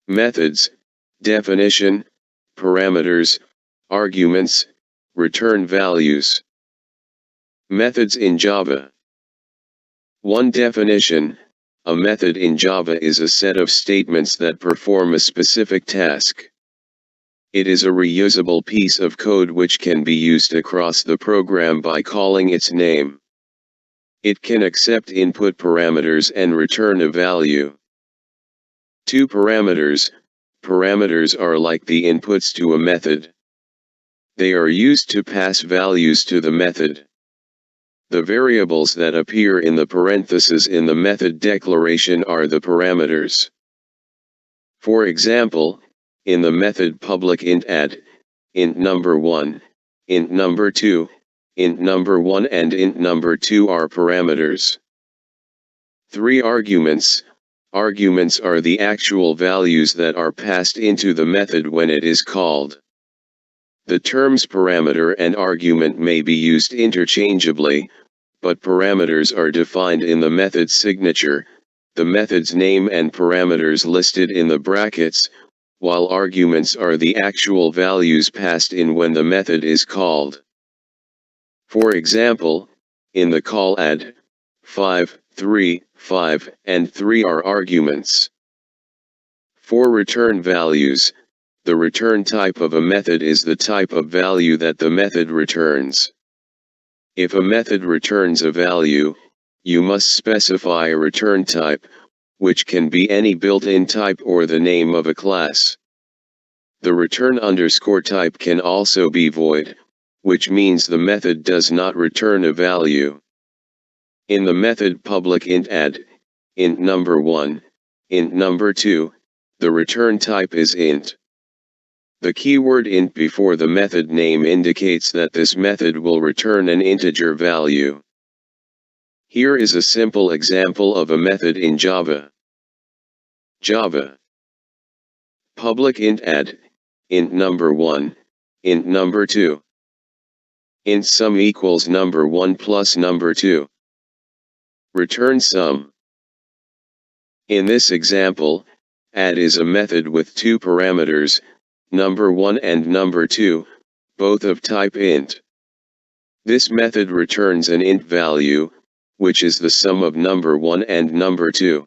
Methods, definition, parameters, arguments, return values. Methods in Java. 1. Definition. A method in Java is a set of statements that perform a specific task. It is a reusable piece of code which can be used across the program by calling its name. It can accept input parameters and return a value. 2. Parameters. Parameters are like the inputs to a method. They are used to pass values to the method. The variables that appear in the parentheses in the method declaration are the parameters. For example, in the method public int add, int number1, int number2, int number1 and int number2 are parameters. 3. Arguments. Arguments are the actual values that are passed into the method when it is called. The terms parameter and argument may be used interchangeably, but parameters are defined in the method's signature, the method's name and parameters listed in the brackets, while arguments are the actual values passed in when the method is called. For example, in the call add, 5, 3, 5, and 3 are arguments. 4. Return values. The return type of a method is the type of value that the method returns. If a method returns a value, you must specify a return type, which can be any built-in type or the name of a class. The return underscore type can also be void, which means the method does not return a value. In the method public int add, int number1, int number2, the return type is int. The keyword int before the method name indicates that this method will return an integer value. Here is a simple example of a method in Java. Java. Public int add, int number1, int number2. Int sum equals number1 plus number2. Return sum. In this example, add is a method with two parameters, number1 and number2, both of type int. This method returns an int value, which is the sum of number1 and number2.